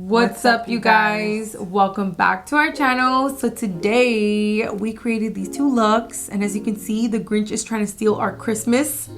What's up, you guys? Welcome back to our channel. So today we created these two looks, and as you can see, the Grinch is trying to steal our Christmas.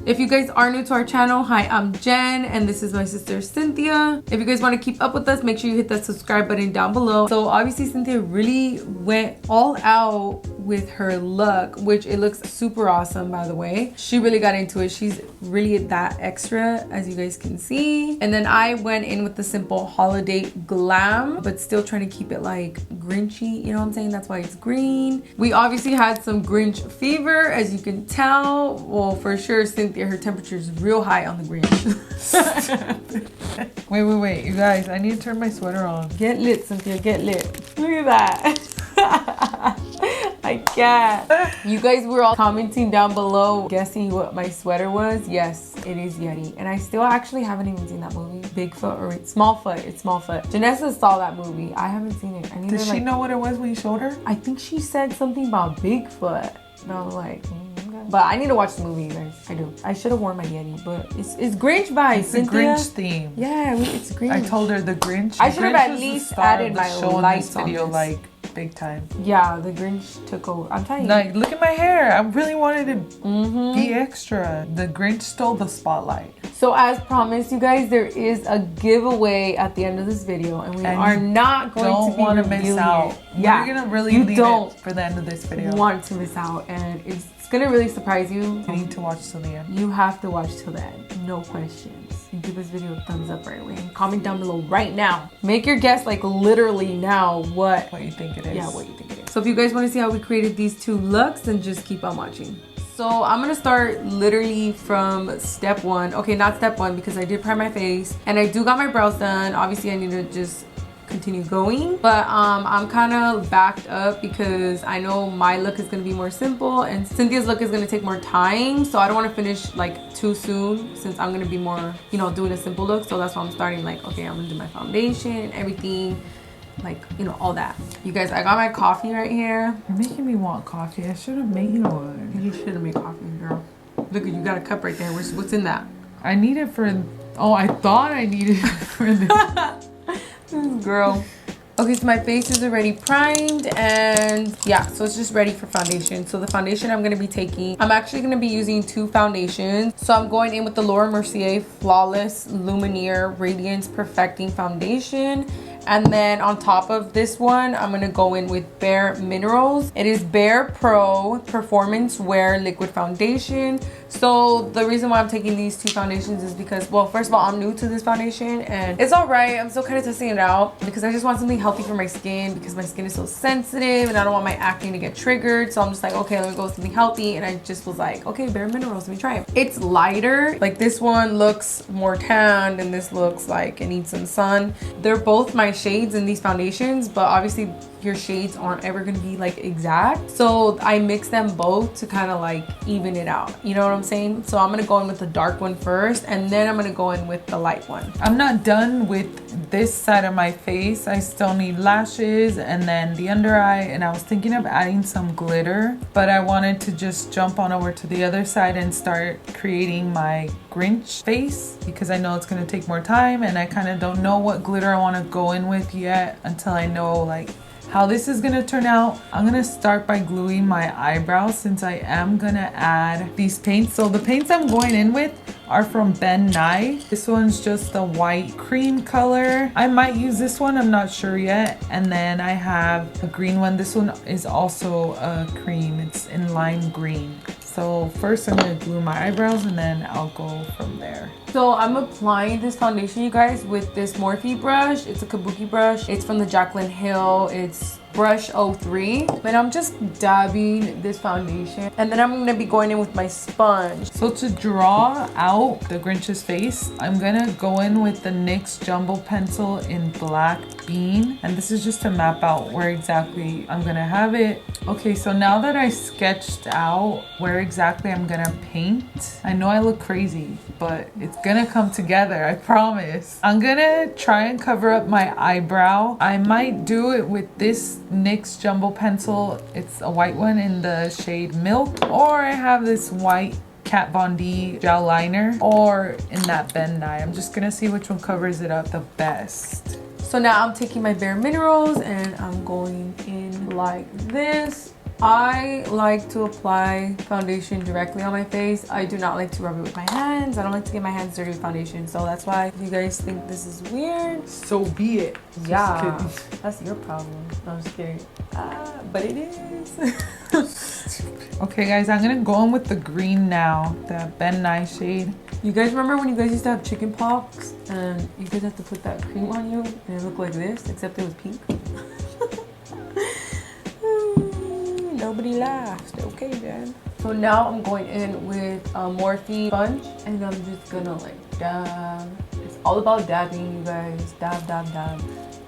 If you guys are new to our channel, hi, I'm Jen and this is my sister Cynthia. If you guys want to keep up with us, make sure you hit that subscribe button down below. So obviously Cynthia really went all out with her look, which it looks super awesome, by the way. She really got into it. She's really that extra, as you guys can see. And then I went in with the simple holiday glam, but still trying to keep it like Grinchy, you know what I'm saying? That's why it's green. We obviously had some Grinch fever, as you can tell. Well, for sure, Cynthia, her temperature is real high on the Grinch. Wait, you guys, I need to turn my sweater on. Get lit, Cynthia, get lit. Look at that. I can't. You guys were all commenting down below guessing what my sweater was. Yes, it is Yeti. And I still actually haven't even seen that movie. Bigfoot or Smallfoot. It's Smallfoot. Janessa saw that movie. I haven't seen it. Did she know what it was when you showed her? I think she said something about Bigfoot. And I was like, but I need to watch the movie, you guys. I do. I should have worn my Yeti, but it's Grinch vibes. It's a Grinch theme. Yeah, it's Grinch. I told her the Grinch. I should have at least added my lights on video, this. like big time. Yeah, the Grinch took over. I'm telling you. Like, look at my hair. I really wanted to be extra. The Grinch stole the spotlight. So as promised, you guys, there is a giveaway at the end of this video, and we are not going to be want to miss out. Yeah, you're gonna really leave it for the end of this video. You want to miss out, and it's gonna really surprise you. You need to watch till the end. You have to watch till the end, no questions. And give this video a thumbs up right away, and comment down below right now. Make your guess, like literally now, what you think it is. Yeah, what you think it is. So if you guys want to see how we created these two looks, then just keep on watching. So I'm gonna start literally from step one. Okay, not step one, because I did prime my face and I do got my brows done. Obviously I need to just continue going, but I'm kind of backed up because I know my look is gonna be more simple and Cynthia's look is gonna take more time, so I don't want to finish like too soon since I'm gonna be more, you know, doing a simple look. So that's why I'm starting like, okay, I'm gonna do my foundation and everything, like, you know, all that. You guys, I got my coffee right here. You're making me want coffee. I should have made one. You should have made coffee, girl. Look, you got a cup right there. What's in that? I need it for, oh, I thought I needed it for this. Girl. Okay, so my face is already primed, and yeah, so it's just ready for foundation. So the foundation I'm going to be taking, I'm actually going to be using two foundations. So I'm going in with the Laura Mercier Flawless Lumiere Radiance Perfecting Foundation. And then on top of this one, I'm going to go in with Bare Minerals. It is Bare Pro Performance Wear Liquid Foundation. So the reason why I'm taking these two foundations is because, well, first of all, I'm new to this foundation and it's all right. I'm still kind of testing it out because I just want something healthy for my skin because my skin is so sensitive and I don't want my acne to get triggered. So I'm just like, okay, let me go with something healthy. And I just was like, okay, Bare Minerals, let me try it. It's lighter. Like this one looks more tanned and this looks like it needs some sun. They're both my shades in these foundations, but obviously your shades aren't ever going to be like exact, so I mix them both to kind of like even it out, you know what I'm saying? So I'm going to go in with the dark one first and then I'm going to go in with the light one. I'm not done with this side of my face. I still need lashes and then the under eye, and I was thinking of adding some glitter, but I wanted to just jump on over to the other side and start creating my Grinch face because I know it's going to take more time and I kind of don't know what glitter I want to go in with yet until I know like how this is gonna turn out. I'm gonna start by gluing my eyebrows since I am gonna add these paints. So the paints I'm going in with are from Ben Nye. This one's just the white cream color. I might use this one, I'm not sure yet. And then I have a green one. This one is also a cream. It's in lime green. So first I'm gonna glue my eyebrows and then I'll go from there. So I'm applying this foundation, you guys, with this Morphe brush. It's a kabuki brush. It's from the Jaclyn Hill. It's brush 03. And I'm just dabbing this foundation. And then I'm going to be going in with my sponge. So to draw out the Grinch's face, I'm going to go in with the NYX Jumbo Pencil in Black Bean. And this is just to map out where exactly I'm going to have it. Okay, so now that I sketched out where exactly I'm going to paint, I know I look crazy, but it's gonna come together, I promise. I'm gonna try and cover up my eyebrow. I might do it with this NYX Jumbo Pencil. It's a white one in the shade Milk, or I have this white Kat Von D gel liner or in that Ben Nye. I'm just gonna see which one covers it up the best. So now I'm taking my Bare Minerals and I'm going in like this. I like to apply foundation directly on my face. I do not like to rub it with my hands. I don't like to get my hands dirty with foundation. So that's why if you guys think this is weird, so be it. Yeah, that's your problem. No, I'm just kidding. But it is. Okay guys, I'm gonna go in with the green now, the Ben Nye shade. You guys remember when you guys used to have chicken pox and you guys have to put that cream on you and it looked like this, except it was pink? Nobody laughed. Okay then. So now I'm going in with a Morphe sponge and I'm just gonna like dab. It's all about dabbing, you guys. Dab, dab, dab.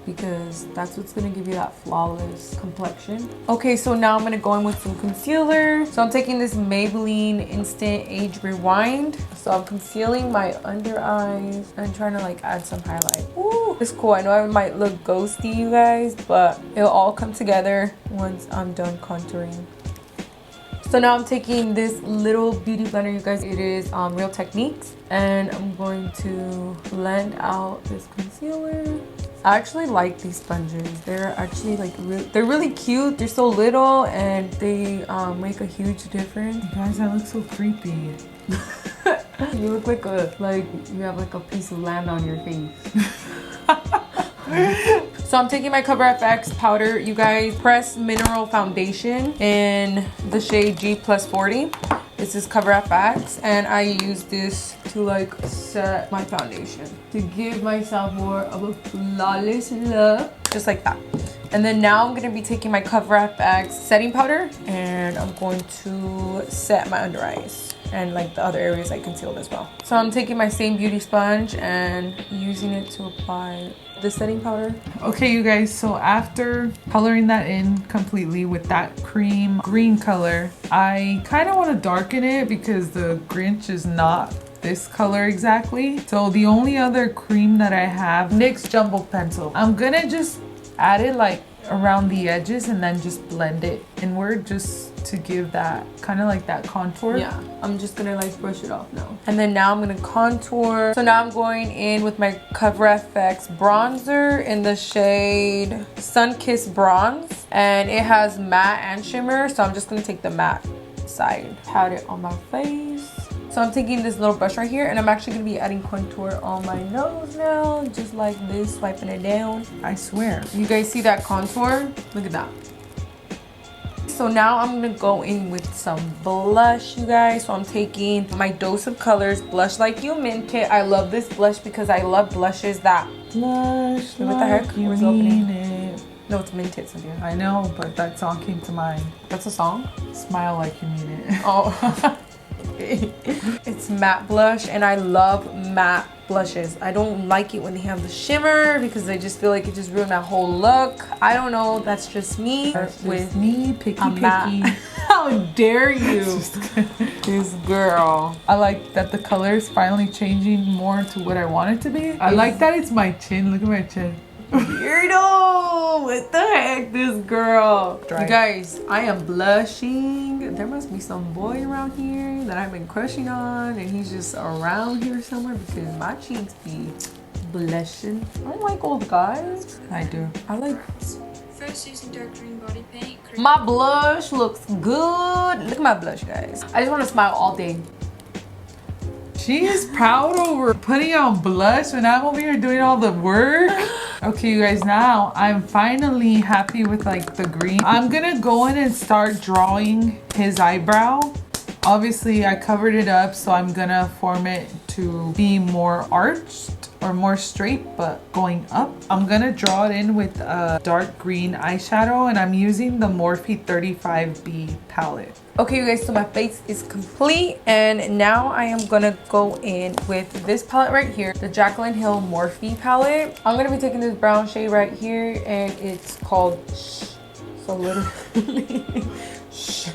Because that's what's gonna give you that flawless complexion. Okay, so now I'm gonna go in with some concealer. So I'm taking this Maybelline Instant Age Rewind. So I'm concealing my under eyes and trying to like add some highlight. Ooh, it's cool. I know I might look ghosty, you guys, but it'll all come together once I'm done contouring. So now I'm taking this little beauty blender, you guys. It is Real Techniques, and I'm going to blend out this concealer. I actually like these sponges. They're actually like they're really cute. They're so little and they make a huge difference. Guys, I look so creepy. You look like you have like a piece of land on your face. So I'm taking my Cover FX powder, you guys. Pressed Mineral Foundation in the shade G+40. This is Cover FX, and I use this to like set my foundation to give myself more of a flawless look, just like that. And then now I'm gonna be taking my Cover FX setting powder and I'm going to set my under eyes and like the other areas I concealed as well. So I'm taking my same beauty sponge and using it to apply the setting powder. Okay, you guys, so after coloring that in completely with that cream green color, I kind of want to darken it because the Grinch is not this color exactly. So the only other cream that I have, NYX Jumbo Pencil. I'm gonna just add it like around the edges and then just blend it inward just to give that kind of like that contour. Yeah, I'm just gonna like brush it off now. And then now I'm gonna contour. So now I'm going in with my Cover FX bronzer in the shade Sun Kissed Bronze, and it has matte and shimmer, so I'm just gonna take the matte side, pat it on my face. So I'm taking this little brush right here and I'm actually gonna be adding contour on my nose now, just like this, swiping it down. I swear. You guys see that contour? Look at that. So now I'm gonna go in with some blush, you guys. So I'm taking my Dose of Colors Blush Like You Mint Kit. I love this blush because I love blushes that blush. What the heck? You Where's the opening? No, it's Mint Kit, Cynthia. I know, but that song came to mind. That's a song? Smile Like You Mean It. Oh. It's matte blush and I love matte blushes. I don't like it when they have the shimmer because I just feel like it just ruined my whole look. I don't know, that's just me. That's with me, picky. How dare you? This girl. I like that the color is finally changing more to what I want it to be. I like that it's my chin. Look at my chin. Weirdo! What the heck, this girl? Dry. You guys, I am blushing. There must be some boy around here that I've been crushing on and he's just around here somewhere because my cheeks be blushing. I don't like old guys. I do. I like... First using dark green body paint. My blush looks good. Look at my blush, guys. I just want to smile all day. She is proud over putting on blush when I'm over here doing all the work. Okay, you guys, now I'm finally happy with like the green. I'm gonna go in and start drawing his eyebrow. Obviously, I covered it up, so I'm gonna form it to be more arched or more straight, but going up. I'm gonna draw it in with a dark green eyeshadow, and I'm using the Morphe 35B palette. Okay, you guys, so my face is complete, and now I am gonna go in with this palette right here, the Jaclyn Hill Morphe palette. I'm gonna be taking this brown shade right here, and it's called Shh. So literally, Shh.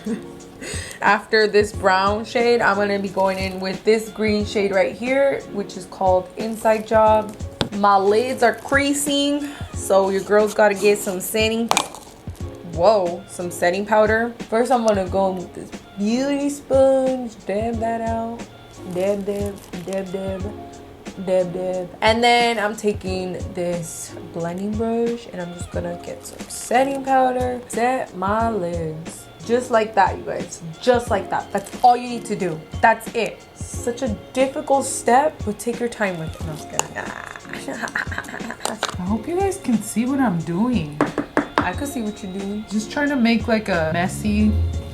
After this brown shade, I'm gonna be going in with this green shade right here, which is called Inside Job. My lids are creasing, so your girl's gotta get some setting. Whoa, some setting powder. First, I'm gonna go in with this beauty sponge, dab that out. Dab, dab, dab, dab, dab, dab. And then I'm taking this blending brush and I'm just gonna get some setting powder, set my lids. Just like that, you guys. Just like that. That's all you need to do. That's it. Such a difficult step, but take your time with it. No, I'm just kidding. I hope you guys can see what I'm doing. I could see what you're doing. Just trying to make like a messy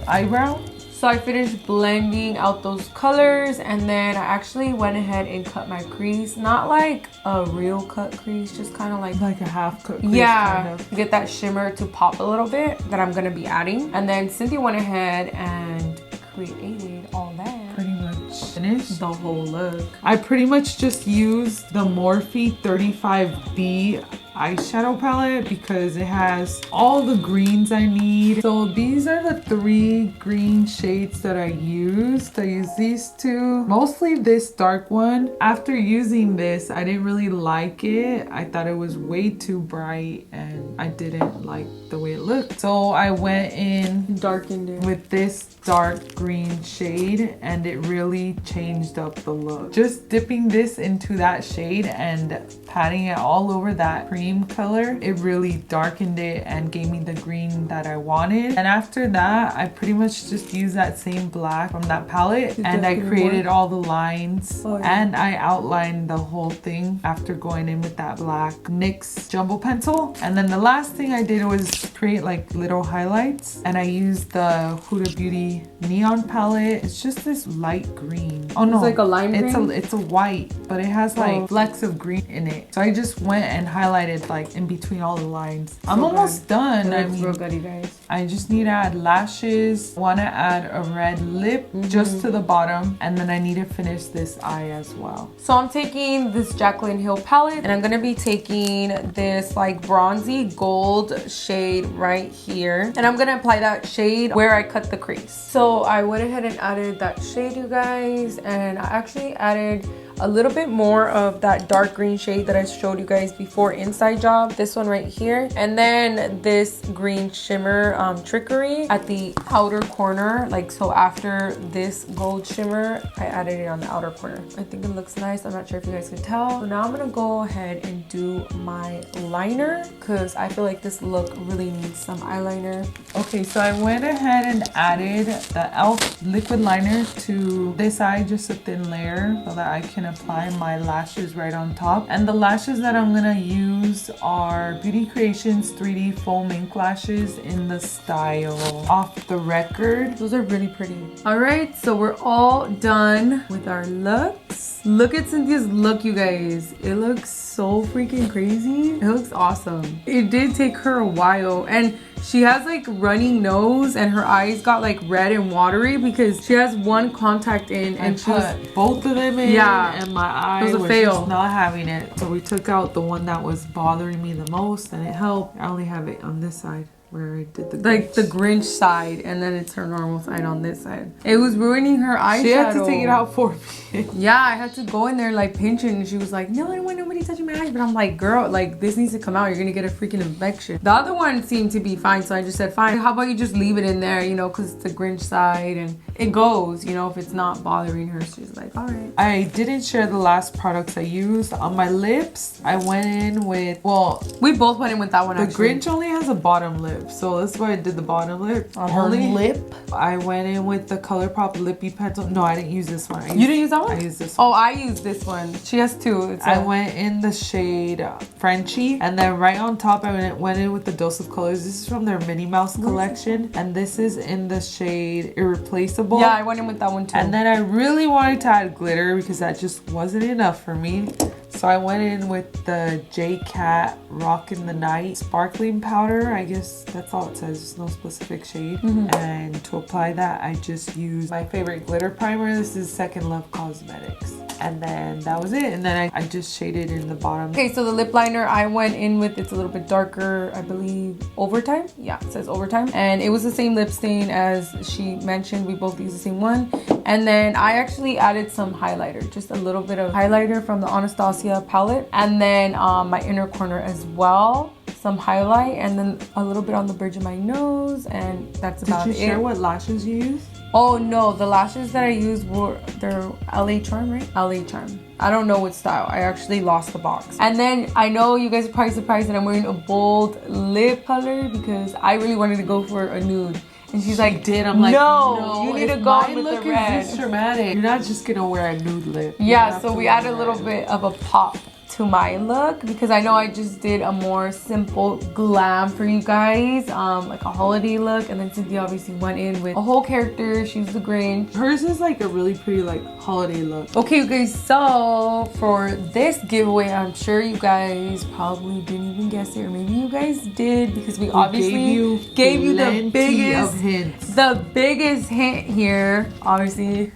eyebrow. So I finished blending out those colors and then I actually went ahead and cut my crease. Not like a real cut crease, just kind of like a half cut crease. yeah, kind of. get that shimmer to pop a little bit that I'm gonna be adding. And then Cynthia went ahead and created all that. Pretty much finished The whole look. I pretty much just used the Morphe 35B eyeshadow palette because it has all the greens I need. So these are the 3 green shades that I used. I used these 2, mostly this dark one. After using this, I didn't really like it. I thought it was way too bright and I didn't like the way it looked. So I went in Darkened it with this dark green shade and it really changed up the look. Just dipping this into that shade and patting it all over that cream color, it really darkened it and gave me the green that I wanted. And after that, I pretty much just used that same black from that palette and I created all the lines and I outlined the whole thing after going in with that black NYX jumbo pencil. And then the last thing I did was create like little highlights and I used the Huda Beauty neon palette. It's just this light green. Oh no, it's like a lime green? It's a white, but it has like flecks of green in it. So I just went and highlighted like in between all the lines. I'm almost done. That's real good, you guys. I just need to add lashes. Want to add a red lip just to the bottom, and then I need to finish this eye as well. So I'm taking this Jaclyn Hill palette and I'm gonna be taking this like bronzy gold shade right here and I'm gonna apply that shade where I cut the crease. So I went ahead and added that shade, you guys, and I actually added a little bit more of that dark green shade that I showed you guys before inside job, this one right here, and then this green shimmer trickery at the outer corner, like so after this gold shimmer I added it on the outer corner. I think it looks nice. I'm not sure if you guys can tell. So now I'm gonna go ahead and do my liner because I feel like this look really needs some eyeliner. Okay, so I went ahead and added the e.l.f. liquid liner to this eye, just a thin layer so that I can apply my lashes right on top. And the lashes that I'm gonna use are Beauty Creations 3D foam ink lashes in the style Off the Record. Those are really pretty. All right, so we're all done with our looks. Look at Cynthia's look, you guys. It looks so freaking crazy. It looks awesome. It did take her a while, and she has like running nose and her eyes got like red and watery because she has one contact in and she put both of them in, yeah, and my eye was just not having it. So we took out the one that was bothering me the most and it helped. I only have it on this side where I did the like Grinch. the Grinch side, and then it's her normal side on this side. It was ruining her eyeshadow. She had to take it out for me. Yeah, I had to go in there like pinch it, and she was like, no, I don't want nobody touching my eyes. But I'm like, girl, like this needs to come out. You're gonna get a freaking infection. The other one seemed to be fine, so I just said, fine, how about you just leave it in there, you know, because it's the Grinch side and it goes, you know, if it's not bothering her. She's like, all right. I didn't share the last products I used. On my lips, I went in with, well, we both went in with that one. The Grinch only has a bottom lip, so that's why I did the bottom lip. On her lip? I went in with the ColourPop Lippy Pencil. No, I didn't use this one. You didn't use that one? I used this one. Oh, I used this one. She has two. I went in the shade Frenchie, and then right on top I went in with the Dose of Colors. This is from their Minnie Mouse collection, and this is in the shade Irreplaceable. Yeah, I went in with that one too. And then I really wanted to add glitter because that just wasn't enough for me. So I went in with the J Cat Rockin' the Night sparkling powder. I guess that's all it says. There's no specific shade. And to apply that, I just used my favorite glitter primer. This is Second Love Cosmetics. And then that was it. And then I just shaded in the bottom. Okay, so the lip liner I went in with, it's a little bit darker, I believe, Overtime. Yeah, it says Overtime. And it was the same lip stain as she mentioned. We both used the same one. And then I actually added some highlighter, just a little bit of highlighter from the Anastasia palette. And then my inner corner as well, some highlight, and then a little bit on the bridge of my nose, and that's about it. Did you share what lashes you used? Oh no, the lashes that I used were, they're LA Charm, right? LA Charm. I don't know what style. I actually lost the box. And then I know you guys are probably surprised that I'm wearing a bold lip color because I really wanted to go for a nude. And she's like, I'm like, no, you need to go with look the red. is this dramatic. You're not just gonna wear a nude lip. Yeah, so we add a little bit of a pop to my look because I know I just did a more simple glam for you guys, like a holiday look, and then Cynthia obviously went in with a whole character. She's the Grinch. Hers is like a really pretty like holiday look. Okay, you guys, so for this giveaway, I'm sure you guys probably didn't even guess it, or maybe you guys did because we obviously gave you the biggest hints. The biggest hint here, obviously.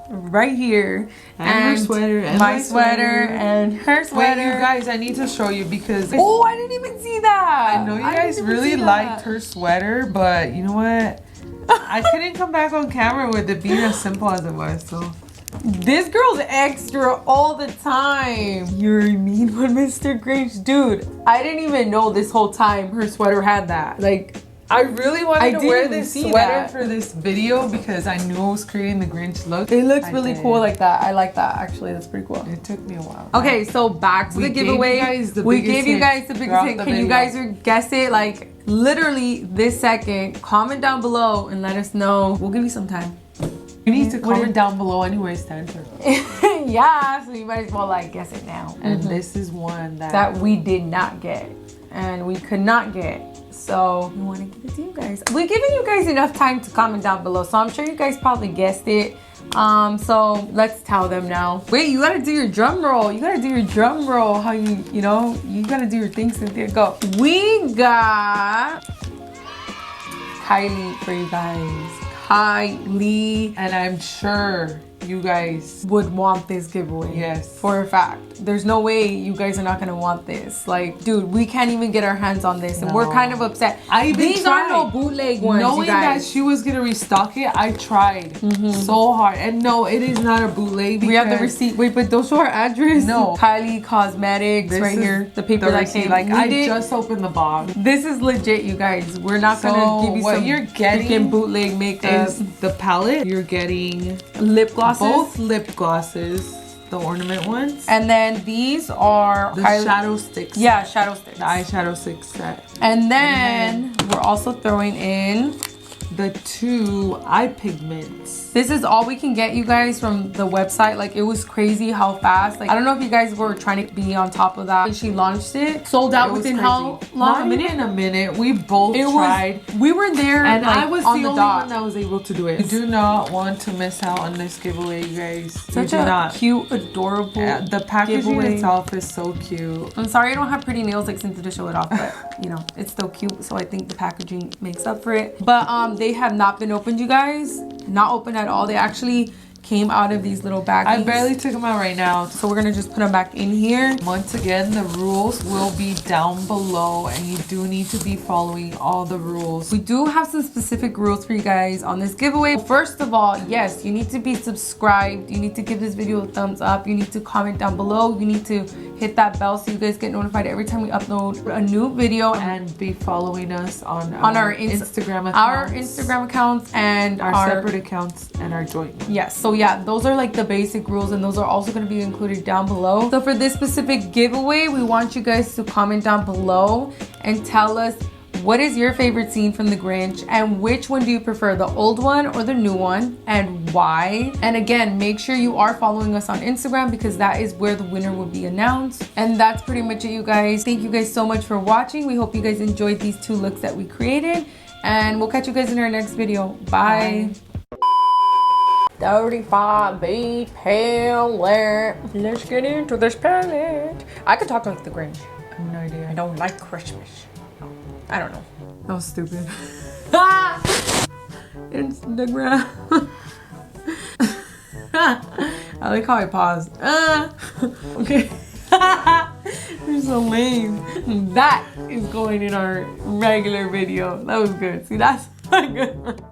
Right here, and her sweater, and my sweater, and her sweater. Wait, you guys, I need to show you because oh, I didn't even see that. I know you guys really liked her sweater, but you know what? I couldn't come back on camera with it being as simple as it was. So this girl's extra all the time. You're a mean one, Mr. Grinch, dude. I didn't even know this whole time her sweater had that. Like, I really wanted to wear this sweater for this video because I knew I was creating the Grinch look. It looks really cool like that. I like that actually. That's pretty cool. It took me a while. Okay, so back to the giveaway. We gave you guys the biggest hint. Can you guys guess it? Like literally this second. Comment down below and let us know. We'll give you some time. You need to comment down below anyways to answer. Yeah, so you might as well like guess it now. And this is one that we did not get and we could not get. So we want to give it to you guys. We're giving you guys enough time to comment down below. So I'm sure you guys probably guessed it. So let's tell them now. Wait, you gotta do your drum roll. You gotta do your drum roll. How you know, you gotta do your thing, Cynthia. Go. We got Kylie for you guys. Kylie. And I'm sure you guys would want this giveaway. Yes. For a fact. There's no way you guys are not gonna want this. Like, dude, we can't even get our hands on this. And we're kind of upset. These are no bootleg ones, knowing that she was gonna restock it, I tried so hard. And no, it is not a bootleg. We have the receipt. Wait, but don't show our address. No. Kylie Cosmetics this right here. The paper that came. Like, I just opened the box. This is legit, you guys. We're not gonna give you what some you're getting bootleg makeup. Is the palette. You're getting lip glosses. Both lip glosses. The ornament ones. And then these are the shadow sticks. Yeah, shadow sticks. The eyeshadow sticks set. And then we're also throwing in the 2 eye pigments. This is all we can get, you guys, from the website. Like, it was crazy how fast. Like, I don't know if you guys were trying to be on top of that. When she launched it, sold out within how long? Not even a minute. We both tried. We were there, and like, I was on the the only one that was able to do it. You do not want to miss out on this giveaway, you guys. Such a cute, adorable the packaging itself is so cute. I'm sorry I don't have pretty nails like Cynthia to show it off, but you know, it's still cute. So I think the packaging makes up for it. But they have not been opened, you guys. Not open at all. They actually came out of these little baggies. I barely took them out right now. So we're gonna just put them back in here. Once again, the rules will be down below and you do need to be following all the rules. We do have some specific rules for you guys on this giveaway. First of all, yes, you need to be subscribed. You need to give this video a thumbs up. You need to comment down below. You need to hit that bell so you guys get notified every time we upload a new video. And be following us on our Instagram accounts. Our Instagram accounts and our separate accounts and our joint ones. Yes, so yeah, those are like the basic rules and those are also going to be included down below. So for this specific giveaway, we want you guys to comment down below and tell us what is your favorite scene from the Grinch and which one do you prefer, the old one or the new one, and why. And again, make sure you are following us on Instagram because that is where the winner will be announced. And that's pretty much it, you guys. Thank you guys so much for watching. We hope you guys enjoyed these 2 looks that we created and we'll catch you guys in our next video. Bye. 35 bead palette. Let's get into this palette. I could talk like the Grinch. I have no idea. I don't like Christmas. I don't know. That was stupid. Instagram. I like how I paused. Okay. You're so lame. That is going in our regular video. That was good. See, that's not good.